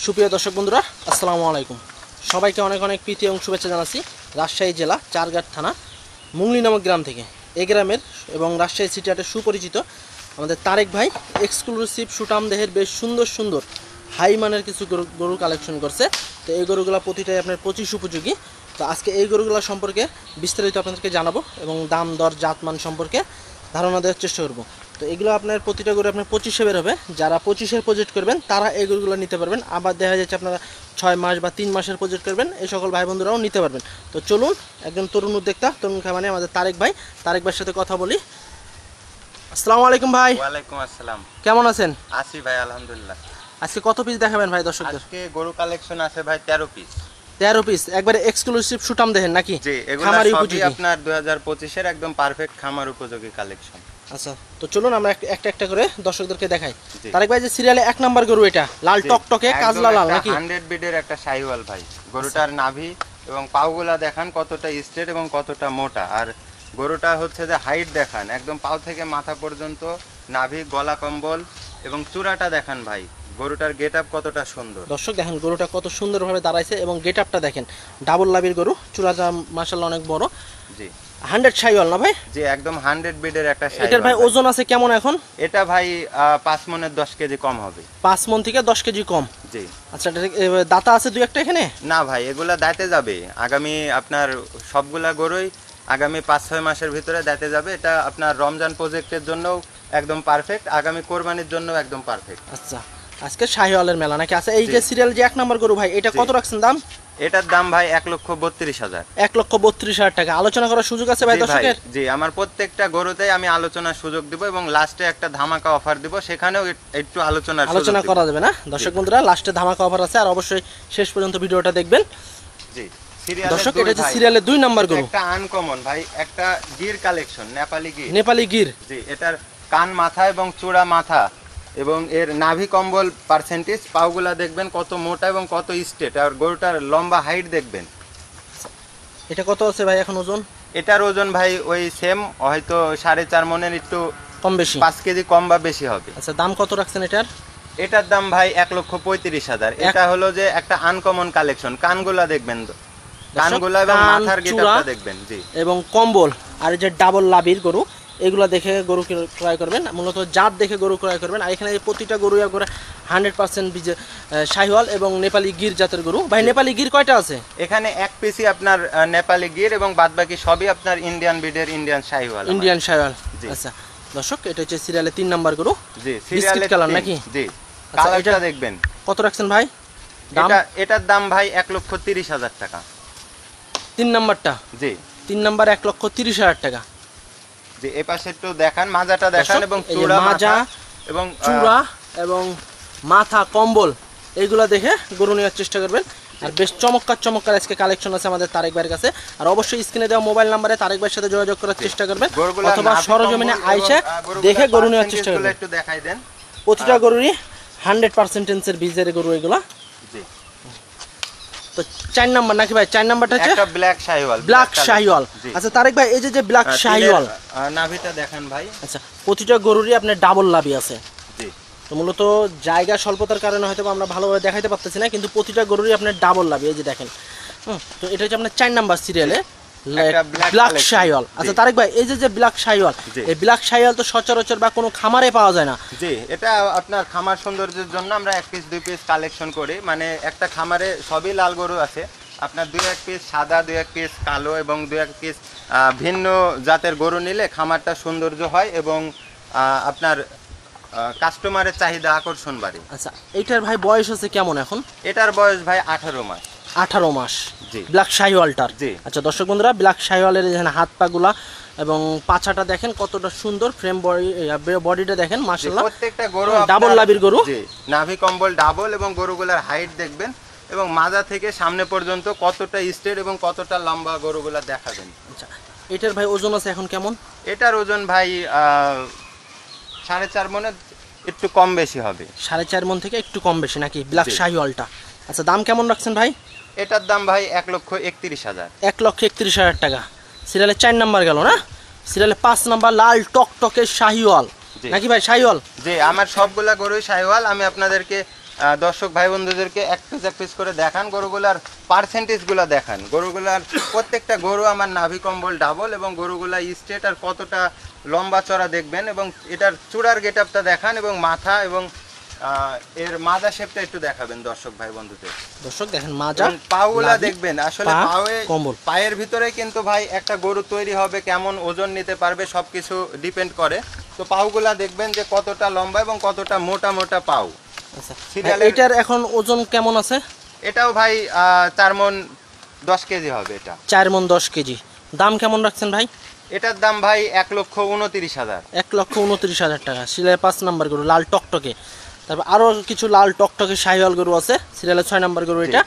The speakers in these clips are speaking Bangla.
সুপ্রিয় দর্শক বন্ধুরা আসসালামু আলাইকুম। সবাইকে অনেক অনেক প্রীতি এবং শুভেচ্ছা জানাচ্ছি রাজশাহী জেলা চারঘাট থানা মুংলি নামক গ্রাম থেকে। এই গ্রামের এবং রাজশাহী সিটি হাটের সুপরিচিত আমাদের তারেক ভাই এক্সক্লুসিভ সুটাম দেহের বেশ সুন্দর সুন্দর হাই মানের কিছু গরু কালেকশন করছে। তো এই গরুগুলো প্রতিটাই আপনার 25 উপযোগী। তো আজকে এই গরুগুলো সম্পর্কে বিস্তারিত আপনাদেরকে জানাবো এবং দাম দর জাতমান সম্পর্কে ধারণা দেওয়ার চেষ্টা করবো। তো এগুলো আপনার প্রতিটা গরু আপনার 25-এ বের হবে। যারা 25-এর প্রজেক্ট করবেন তারা এই গরুগুলো নিতে পারবেন। আবার দেখা যাচ্ছে আপনারা 6 মাস বা 3 মাসের প্রজেক্ট করবেন, এই সকল ভাই বন্ধুরাও নিতে পারবেন। তো চলুন একজন তরুণ উদ্যোক্তা তরুণ খামারে আমাদের তারেক ভাইয়ের সাথে কথা বলি। আসসালামু আলাইকুম ভাই। ওয়ালাইকুম আসসালাম। কেমন আছেন? আছি ভাই আলহামদুলিল্লাহ। আজকে কত পিস দেখাবেন ভাই দর্শকদের? আজকে গরু কালেকশন আছে ভাই 13 পিস। 13 পিস একবারে এক্সক্লুসিভ সুটাম দেখেন নাকি? জি, এগুলো সবই আপনার 2025 এর একদম পারফেক্ট খামার উপযোগী কালেকশন। আচ্ছা, তো চলুন আমরা একটা একটা করে দর্শকদেরকে দেখাই। তারেক ভাই যে সিরিয়ালে 1 নাম্বার গরু এটা লাল টকটকে কাজলা লাল নাকি? 100 বিডের একটা শাহিওয়াল ভাই। গরুটার নাভি এবং পাগুলা দেখান কতটা স্ট্রেট এবং কতটা মোটা, আর গরুটা হচ্ছে যে হাইট দেখান একদম পাও থেকে মাথা পর্যন্ত, নাভি গলা কম্বল এবং চূড়াটা দেখান ভাই। গরুটার গেটআপ কতটা সুন্দর। দর্শক দেখেন গরুটা কত সুন্দরভাবে দাঁড়াইছে এবং গেটআপটা দেখেন, ডাবল লাভির গরু, চূড়াটা মাশাআল্লাহ অনেক বড়। জি 100 শাইওয়াল না ভাই? জি একদম 100 বিডের একটা শাইওয়াল। এটার ভাই ওজন আছে কেমন এখন? এটা ভাই 5 মনের 10 কেজি কম হবে। 5 মন থেকে 10 কেজি কম। জি আচ্ছা, দাতা আছে দুই একটা এখানে? না ভাই, এগুলা দাঁতে যাবে আগামী, আপনার সবগুলা গরুই আগামী 5-6 মাসের ভিতরে দাঁতে যাবে। এটা আপনার রমজান প্রজেক্টের জন্য একদম পারফেক্ট, আগামী কোরবানির জন্য একদম পারফেক্ট। আচ্ছা, আজকে শাহিওয়ালের মেলা নাকি? আচ্ছা, এই যে সিরিয়াল যে 1 নাম্বার গরু ভাই, এটা কত রাখছেন দাম? এটার দাম ভাই 1,32,000। 1,32,000 টাকা। আলোচনা করার সুযোগ আছে ভাই দর্শকের? জি, আমার প্রত্যেকটা গরুতেই আমি আলোচনার সুযোগ দিব এবং লাস্টে একটা ধামাকা অফার দিব, সেখানেও একটু আলোচনা করা যাবে না দর্শক বন্ধুরা? লাস্টে ধামাকা অফার আছে, আর অবশ্যই শেষ পর্যন্ত ভিডিওটা দেখবেন। জি দর্শক, এটা হচ্ছে সিরিয়ালের 2 নাম্বার গরু। একটা আনকমন ভাই, একটা গির কালেকশন, নেপালি গির। জি, এটার কান মাথা এবং চূড়া মাথা এবং এর নাভি কম্বল পার্সেন্টেজ, পাগুলা দেখবেন কত মোটা এবং কত স্ট্রেট, আর গরুটার লম্বা হাইট দেখবেন। এটা কত আছে ভাই এখন ওজন? এটার ওজন ভাই ওই সেম, হয়তো 4.5 মনের একটু কম বেশি, 5 কেজি কম বা বেশি হবে। আচ্ছা, দাম কত রাখছেন এটার? এটার দাম ভাই 1,35,000। এটা হলো যে একটা আনকমন কালেকশন। কানগুলা দেখবেন, কানগুলা এবং মাথার গেটআপটা দেখবেন। জি, এবং কম্বল আর এই যে ডাবল লাভির গরু, এগুলো দেখে গরু ক্রয় করবেন, মূলত জাত দেখে গরু ক্রয় করবেন। আর এখানে প্রতিটা গরু একবারে 100% শাহিওয়াল এবং নেপালি গির জাতের গরু। ভাই নেপালি গির কয়টা আছে এখানে? এক পিসি আপনার নেপালি গির এবং বাদবাকি সবই আপনার ইন্ডিয়ান ব্রিডের ইন্ডিয়ান শাহিওয়াল। আচ্ছা দর্শক, এটা হচ্ছে সিরিয়ালে 3 নাম্বার গরু। জি, সিরিয়ালে কালার নাকি? জি, কালারটা দেখবেন। কত রাখছেন ভাই দাম? এটার দাম ভাই 1,30,000 টাকা। 3 নাম্বারটা? জি, 3 নাম্বার 1,30,000 টাকা। জি, এই পাশে একটু দেখান, মাজাটা দেখান এবং মাজা এবং চূড়া এবং মাথা কম্বল এইগুলা দেখে গরু নেওয়ার চেষ্টা করবেন। আর বেশ চমৎকার আজকে কালেকশন আছে আমাদের তারেক ভাইয়ের কাছে। আর অবশ্যই স্ক্রিনে দেওয়া মোবাইল নাম্বারে তারেক ভাইয়ের সাথে যোগাযোগ করার চেষ্টা করবেন, অথবা সরজমিনে আইসা দেখে গরু নেওয়ার চেষ্টা করবেন। একটু দেখাই দেন। প্রতিটা গরুরই 100% এর বীজের গরু এগুলা। জি, তো 4 নাম্বার নাকি ভাই? 4 নাম্বারটা হচ্ছে একটা ব্ল্যাক শাহিওয়াল। আচ্ছা তারেক ভাই, এই যে ব্ল্যাক শাহিওয়াল নাভিটা দেখেন ভাই। আচ্ছা, প্রতিটা গরুরই আপনার ডাবল লাভি আছে। জি, তো মূলত জায়গা স্বল্পতার কারণে হয়তো আমরা ভালোভাবে দেখাইতে পারতেছি না, কিন্তু প্রতিটা গরুরই আপনার ডাবল লাভি, এই যে দেখেন। তো এটা হচ্ছে আপনার 4 নাম্বার সিরিয়ালে ব্ল্যাক শাহিওয়াল। আচ্ছা তারেক ভাই, এই যে ব্ল্যাক শাহিওয়াল, এই ব্ল্যাক শাহিওয়াল তো সচরাচর বা কোনো খামারে পাওয়া যায় না। জি, এটা আপনার খামার সৌন্দর্যের জন্য আমরা 1 পিস 2 পিস কালেকশন করি। মানে একটা খামারে সবই লাল গরু আছে, আপনার 2-1 পিস সাদা, 2-1 পিস কালো এবং 2-1 পিস ভিন্ন জাতের গরু নিলে খামারটা সৌন্দর্য হয় এবং আপনার কাস্টমারের চাহিদা আকর্ষণ বাড়ে। আচ্ছা, এইটার ভাই বয়স আছে কেমন এখন? এটার বয়স ভাই 18 মাস। 18 মাস? জি, ব্ল্যাক শাহিওয়ালটার। জি, আচ্ছা দর্শক বন্ধুরা, ব্ল্যাক শাহিওয়ালের এখানে হাত পাগুলা এবং পাছাটা দেখেন কতটা সুন্দর, ফ্রেম বডিটা দেখেন মাশাআল্লাহ। প্রত্যেকটা গরু ডাবল লাভির গরু। জি, নাভি কম্বল ডাবল এবং গরুগুলার হাইট দেখবেন এবং মাজা থেকে সামনে পর্যন্ত কতটা স্ট্রেট এবং কতটা লম্বা গরুগুলা দেখাবেন। আচ্ছা, এটার ভাই ওজন আছে এখন কেমন? এটার ওজন ভাই 4.5 মনে একটু কম বেশি হবে। 4.5 মন থেকে একটু কম বেশি নাকি ব্ল্যাক শাহিওয়ালটা? আচ্ছা, দাম কেমন রাখছেন ভাই? এটার দাম ভাই 1,31,000। 1,31,000 টাকা। সিরিয়ালে 4 নাম্বার গেল না? সিরিয়ালে 5 নাম্বার লাল টকটকে শাহিওয়াল নাকি ভাই? শাহিওয়াল? জি, আমার সবগুলা গরুই শাহিওয়াল। আমি আপনাদেরকে দর্শক ভাই বন্ধুদেরকে এক পিস করে দেখান, গরুগুলার পার্সেন্টেজগুলো দেখান। গরুগুলার প্রত্যেকটা গরু আমার নাভি কম্বল ডাবল এবং গরুগুলা স্ট্রেট আর কতটা লম্বা চড়া দেখবেন, এবং এটার চূড়ার গেটআপটা দেখান এবং মাথা এবং এর মাজা শেপটা একটু দেখাবেন দর্শক ভাই বন্ধুদের। দর্শক দেখেন মাজা, পাগুলা নাভি, দেখবেন, আসলে পা, পায়ে কম্বল। পায়ের ভিতরে কিন্তু ভাই একটা গরু তৈরি হবে, কেমন ওজন নিতে পারবে সবকিছু ডিপেন্ড করে। তো পাগুলা দেখবেন যে কতটা লম্বা এবং কতটা মোটা মোটা পাউ। আচ্ছা সিরিয়ালের- এটার এখন ওজন কেমন আছে? এটাও ভাই 4 মণ 10 কেজি হবে এটা। 4 মণ 10 কেজি। দাম কেমন রাখছেন ভাই? এটার দাম ভাই 1,29,000। 1,29,000 টাকা। সিরিয়ালে 5 নাম্বার গরু লাল টকটকে। তারপর আরো কিছু লাল টকটকে শাহিওয়াল গরু আছে, সিরিয়ালে 6 নাম্বার গরু এটা।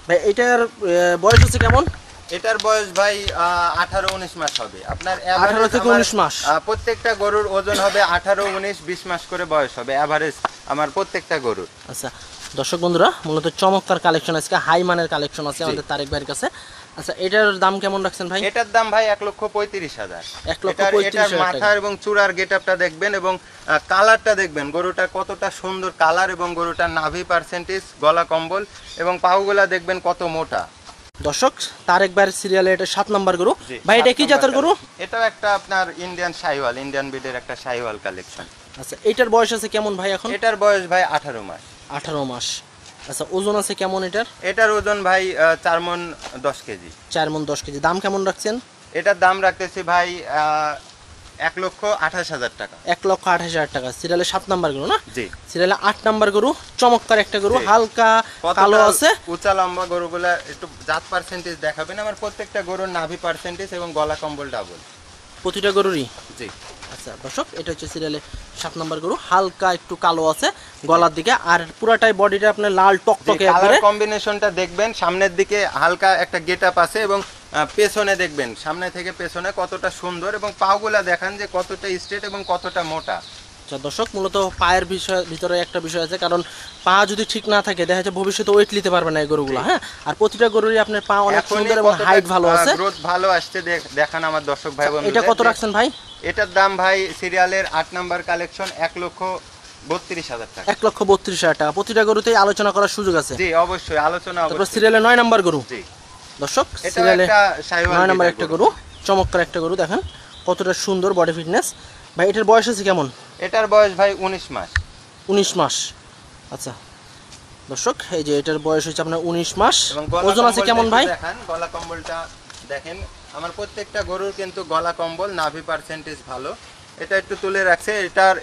ভাই এটার বয়স হচ্ছে কেমন? এটার বয়স ভাই 18-19 মাস হবে। আপনার 18 থেকে 19 মাস। প্রত্যেকটা গরুর ওজন হবে 18-19-20 মাস করে বয়স হবে এভারেজ আমার প্রত্যেকটা গরুর। আচ্ছা দর্শক বন্ধুরা, মূলত চমৎকার কালেকশন আজকে, হাই মানের কালেকশন আছে আমাদের তারেক ভাইয়ের কাছে। আচ্ছা এটার দাম কেমন রাখছেন ভাই? এটার দাম ভাই 1,35,000। 1,35,000 এটার মাথা টাকা। এবং চূড়ার গেটআপটা দেখবেন এবং কালারটা দেখবেন, গরুটা কতটা সুন্দর কালার এবং গরুটার নাভি পার্সেন্টেজ, গলা কম্বল এবং পাগুলা দেখবেন কত মোটা। দর্শক তারেক ভাইয়ের সিরিয়ালে এটা 7 নাম্বার গরু। জি, ভাই এটা 7 কি নাম্বার জাতের গরু? কালেকশন। এটাও একটা আপনার ইন্ডিয়ান শাহিওয়াল, ইন্ডিয়ান ব্রিডের একটা শাহিওয়াল কালেকশন। আচ্ছা এটার বয়স আছে কেমন ভাই এখন? এটার বয়স ভাই 18 মাস। 18 মাস। আচ্ছা ওজন আছে কেমন এটার? এটার ওজন ভাই 4 মণ 10 কেজি। 4 মণ 10 কেজি। দাম কেমন রাখছেন? এটার দাম রাখতেছি ভাই 1,28,000 টাকা। 1,28,000 টাকা। সিরিয়ালে 7 নাম্বার গরু না? জি। সিরিয়ালে 8 নাম্বার গরু, চমৎকার একটা গরু, জি। হালকা কালো আছে। উঁচা লম্বা গরুগুলা একটু জাত পার্সেন্টেজ দেখাবেন। আমার প্রত্যেকটা গরুর নাভি পার্সেন্টেজ এবং গলা কম্বল ডাবল। প্রতিটা গরুরই। জি। আচ্ছা দর্শক এটা হচ্ছে সিরিয়ালে 7 নাম্বার গরু, হালকা একটু কালো আছে গলার দিকে, আর পুরাটাই বডিটা আপনার লাল টকটকে কালার একবারে। কম্বিনেশনটা দেখবেন, সামনের দিকে হালকা একটা গেটআপ আছে এবং পেছনে দেখবেন সামনে থেকে পেছনে কতটা সুন্দর, এবং পাগুলা দেখান যে কতটা স্ট্রেট এবং কতটা মোটা। আচ্ছা দর্শক, মূলত পায়ের ভিতরে একটা বিষয় আছে, কারণ পা যদি ঠিক না থাকে দেখা যাচ্ছে ভবিষ্যতে ওয়েট নিতে পারবে না এই গরুগুলো। হ্যাঁ, আর প্রতিটা গরুরই আপনার পা অনেক সুন্দর এবং হাইট ভালো আছে, গ্রোথ ভালো আসছে দেখান আমার দর্শক ভাই বন্ধু। এটা কত রাখছেন ভাই? এটার দাম ভাই সিরিয়ালের 8 নাম্বার কালেকশন 1,32,000 টাকা। 1,32,000 টাকা। প্রতিটা গরুতেই আলোচনা করার সুযোগ আছে। জি অবশ্যই আলোচনা তারপর অবশ্যই। সিরিয়ালে 9 নাম্বার গরু। জি। দর্শক এটা সিরিয়ালে একটা শাহিওয়াল 9 নাম্বার breed একটা গরু, চমৎকার একটা গরু, দেখেন কতটা সুন্দর বডি ফিটনেস। ভাই এটার বয়স আছে কেমন? এটার বয়স ভাই 19 মাস। 19 মাস। আচ্ছা দর্শক এই যে এটার বয়স হচ্ছে আপনার 19 মাস। এবং গলা ওজন আছে কম্বলটা কেমন একটু ভাই? দেখেন, গলা কম্বলটা দেখেন। আমার প্রত্যেকটা গরুর কিন্তু গলা কম্বল নাভি পার্সেন্টেজ ভালো। এটা একটু তুলে রাখছে।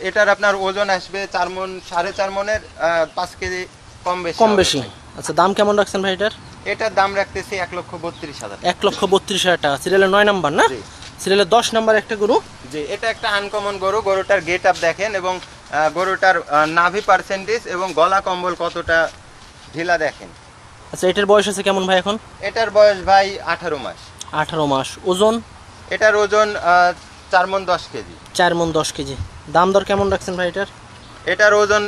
এটার আপনার ওজন আসবে 4 মণ 4.5 মণের 5 কেজি কম বেশি কম হবে বেশি। ভাই। আচ্ছা দাম কেমন রাখছেন ভাই এটার? এটার দাম রাখতেছি 1,32,000। 1,32,000 টাকা। সিরিয়ালে 9 নাম্বার না? জি। সিরিয়ালে 10 নাম্বার একটা গরু। জি, এটা একটা আনকমন গরু। গরুটার গেট আপ দেখেন এবং গরুটার নাভি পার্সেন্টেজ এবং গলা কম্বল কতটা ঢিলা দেখেন। আচ্ছা এটার বয়স আছে কেমন ভাই এখন? এটার বয়স ভাই 18 মাস। 18 মাস। ওজন? এটার ওজন 4 মণ 10 কেজি। 4 মণ 10 কেজি। দাম দর কেমন রাখছেন ভাই এটার? এটার ওজন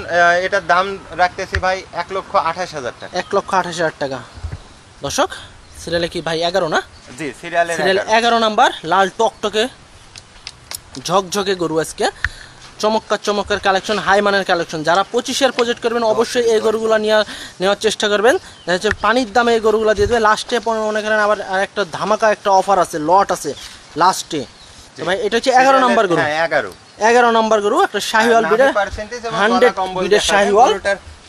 এটার দাম রাখতেছি ভাই 1,28,000 টাকা। 1,28,000 টাকা। দর্শক সিরিয়ালে কি ভাই 11 না? জি, সিরিয়ালের সিরিয়াল 11 নাম্বার, লাল টকটকে ঝকঝকে গরু আজকে। চমৎকার চমৎকার কালেকশন, হাই মানের কালেকশন। যারা 25-এর প্রজেক্ট করবেন অবশ্যই এই গরুগুলো নেওয়ার চেষ্টা করবেন। দেখা যাচ্ছে পানির দামে এই গরুগুলো দিয়ে দেবে। লাস্টে মনে করেন আবার একটা ধামাকা একটা অফার আছে, লট আছে লাস্টে। তো ভাই এটা হচ্ছে 11 নাম্বার গরু। হ্যাঁ 11। 11 নাম্বার গরু, একটা শাহিওয়াল বিডের 100 বিডের শাহিওয়াল।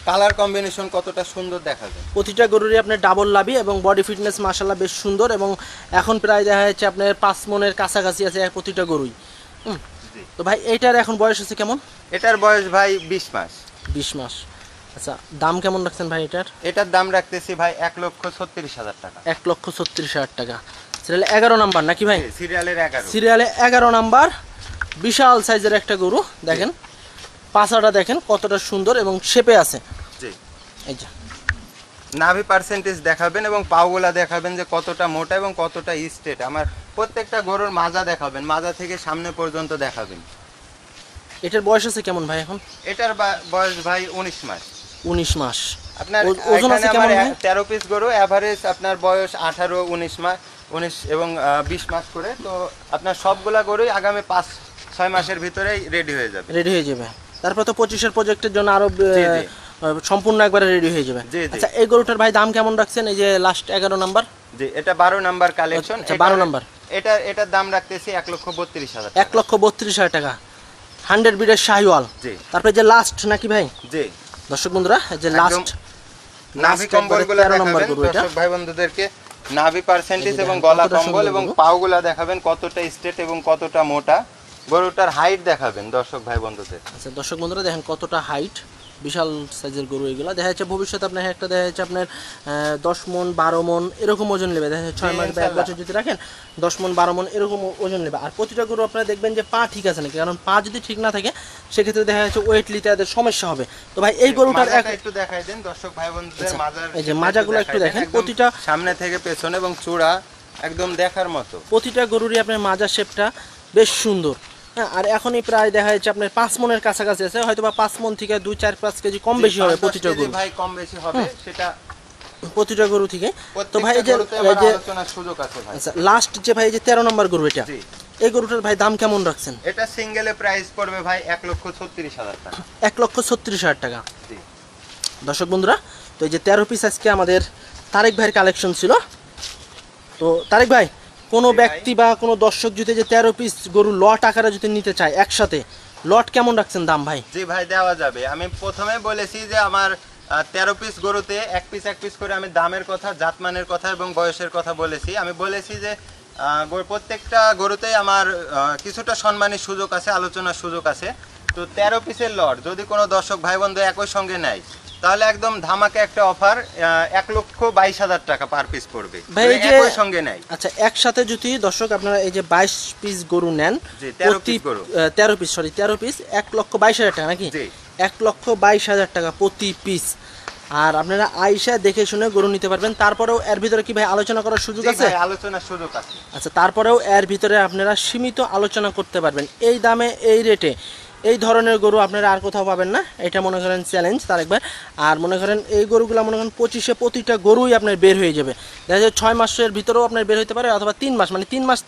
কালার কম্বিনেশন কতটা সুন্দর দেখা যায়। প্রতিটা গরুরই আপনার ডাবল লাভি এবং বডি ফিটনেস মাশাআল্লাহ বেশ সুন্দর, এবং এখন প্রায় দেখা যাচ্ছে আপনার 5 মণের কাছাকাছি আছে প্রতিটা গরুই। তো ভাই এইটার এখন বয়স আছে কেমন? এটার বয়স ভাই 20 মাস। 20 মাস। আচ্ছা দাম কেমন রাখছেন ভাই এটার? এটার দাম রাখতেছি ভাই 1,36,000 টাকা। 1,36,000 টাকা। সিরিয়ালে 11 নাম্বার নাকি ভাই? সিরিয়ালের 11। সিরিয়ালে 11 নাম্বার, বিশাল সাইজের একটা গরু। দেখেন পাছাটা দেখেন কতটা সুন্দর এবং শেপে আছে। জি। এই যে নাভি পার্সেন্টেজ দেখাবেন এবং পাগুলা দেখাবেন যে কতটা মোটা এবং কতটা স্ট্রেট। আমার প্রত্যেকটা গরুর মাজা দেখাবেন, মাজা থেকে সামনে পর্যন্ত দেখাবেন। এটার বয়স আছে কেমন ভাই এখন? এটার বয়স ভাই 19 মাস। 19 মাস। আপনার ওজন আছে কেমন ভাই? 13 পিস গরু, এভারেজ আপনার বয়স 18, 19 মাস, 19 এবং 20 মাস করে। তো আপনার সবগুলা গরুই আগামী 5-6 মাসের ভিতরেই রেডি হয়ে যাবে। রেডি হয়ে যাবে। তারপর তো 25-এর প্রজেক্টের জন্য আরো জি, জি। সম্পূর্ণ একবারে রেডি হয়ে যাবে। জি, জি। আচ্ছা এই গরুটার ভাই দাম কেমন রাখছেন? এই যে লাস্ট 11 নাম্বার। জি, এটা 12 নাম্বার কালেকশন। আচ্ছা 12 নাম্বার। এটার দাম রাখতেছি 1,32,000 1,32,000 টাকা। 100 বিডের শাহিওয়াল। জি। তারপরে যে লাস্ট নাকি ভাই? জি। দর্শক বন্ধুরা এই যে লাস্ট নাভি কম্বলগুলো দেখাবেন দর্শক ভাই বন্ধুদেরকে, নাভি পার্সেন্টেজ এবং গলা কম্বল এবং পাওগুলা দেখাবেন কতটা স্ট্রেট এবং কতটা মোটা। গরুটার হাইট দেখাবেন দর্শক ভাই বন্ধুদের। আচ্ছা দর্শক বন্ধুরা দেখেন কতটা হাইট, বিশাল সাইজের গরু এগুলো। দেখা যাচ্ছে ভবিষ্যতে আপনার একটা দেখা যাচ্ছে আপনার 10 মন 12 মন এরকম ওজন নেবে। দেখা যাচ্ছে 6 মাস বা 1 বছর যদি রাখেন 10 মন 12 মন এরকম ওজন নেবে। আর প্রতিটা গরু আপনারা দেখবেন যে পা ঠিক আছে নাকি, কারণ পা যদি ঠিক না থাকে সেক্ষেত্রে দেখা যাচ্ছে ওয়েট নিতে এদের সমস্যা হবে। তো ভাই এই গরুটার একটু দেখাই দেন দর্শক ভাই বন্ধুদের। মাজার এই যে মাজাগুলো একটু দেখেন, প্রতিটা সামনে থেকে পেছনে এবং চূড়া একদম দেখার মতো। প্রতিটা গরুরই আপনার মাজার শেপটা বেশ সুন্দর। হ্যাঁ, আর এখনই প্রায় দেখা যাচ্ছে আপনার 5 মনের কাছাকাছি আছে, হয়তো বা 5 মন থেকে 2-4-5 কেজি কম বেশি হবে প্রতিটা গরু। ভাই কম বেশি হবে সেটা প্রতিটা গরু থেকে। তো ভাই এই যে আলোচনার সুযোগ আছে ভাই। আচ্ছা লাস্ট যে ভাই যে 13 নম্বর গরু এটা, জি। এই গরুটার ভাই দাম কেমন রাখছেন? এটা সিঙ্গেলে প্রাইস পড়বে ভাই 1,36,000 টাকা। 1,36,000 টাকা। জি। দর্শক বন্ধুরা তো এই যে 13 পিস আজকে আমাদের তারেক ভাইয়ের কালেকশন ছিল। তো তারেক ভাই কোনো ব্যক্তি বা কোনো দর্শক যদি যে 13 পিস গরু লট আকারে যদি নিতে চায় একসাথে, লট কেমন রাখছেন দাম ভাই? জি ভাই দেওয়া যাবে। আমি প্রথমে বলেছি যে আমার 13 পিস গরুতে এক পিস করে আমি দামের কথা, জাতমানের কথা এবং বয়সের কথা বলেছি। আমি বলেছি যে প্রত্যেকটা গরুতেই আমার কিছুটা সম্মানের সুযোগ আছে, আলোচনার সুযোগ আছে। তো 13 পিসের লট যদি কোনো দর্শক ভাই বন্ধু একই সঙ্গে নেয় তাহলে একদম ধামাকে একটা অফার 1,22,000 টাকা পার পিস পড়বে ভাই এই যে একই সঙ্গে নেয়। আচ্ছা একসাথে যদি দর্শক আপনারা এই যে 22 পিস গরু নেন, জি 13 পিস গরু, 13 পিস 13 পিস 1,22,000 টাকা নাকি? জি 1,22,000 টাকা প্রতি পিস। আর আপনারা আইসা দেখে শুনে গরু নিতে পারবেন। তারপরেও এর ভিতরে কি ভাই আলোচনা করার সুযোগ জি আছে? ভাই আলোচনার সুযোগ আছে। আচ্ছা তারপরেও এর ভিতরে আপনারা সীমিত আলোচনা করতে পারবেন। এই দামে এই রেটে এই ধরনের গরু আপনারা আর কোথাও পাবেন না, এটা মনে করেন চ্যালেঞ্জ তার একবার। আর মনে করেন এই গরুগুলো মনে করেন 25-এ প্রতিটা গরুই আপনার বের হয়ে যাবে। দেখা যায় 6 মাসের ভিতরেও আপনার বের হতে পারে, অথবা 3 মাস, মানে 3 মাস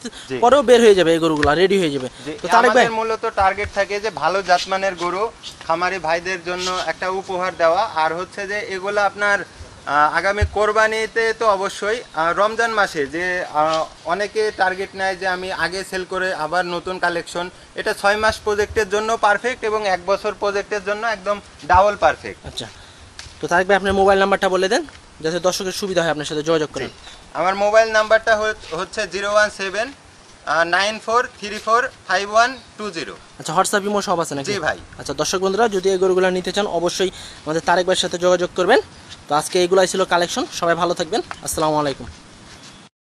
পরেও বের হয়ে যাবে এই গরুগুলো, রেডি হয়ে যাবে। তো তার ভাই মূলত টার্গেট থাকে যে ভালো জাতমানের গরু খামারি ভাইদের জন্য একটা উপহার দেওয়া। আর হচ্ছে যে এগুলো আপনার আগামী কোরবানিতে তো অবশ্যই, রমজান মাসে যে অনেকে টার্গেট নেয় যে আমি আগে সেল করে আবার নতুন কালেকশন, এটা 6 মাস প্রজেক্টের জন্য পারফেক্ট এবং 1 বছর প্রজেক্টের জন্য একদম ডাবল পারফেক্ট। আচ্ছা তো তারেক ভাই আপনার মোবাইল নাম্বারটা বলে দেন যাতে দর্শকের সুবিধা হয় আপনার সাথে যোগাযোগ করেন। আমার মোবাইল নাম্বারটা হচ্ছে 01794345120। আচ্ছা হোয়াটসঅ্যাপ ইমো সব আছে নাকি? জি ভাই। আচ্ছা দর্শক বন্ধুরা যদি এই গরুগুলো নিতে চান অবশ্যই আমাদের তারেক ভাইয়ের সাথে যোগাযোগ করবেন। তো আজকে এইগুলাই ছিল কালেকশন। সবাই ভালো থাকবেন, আসসালামু আলাইকুম।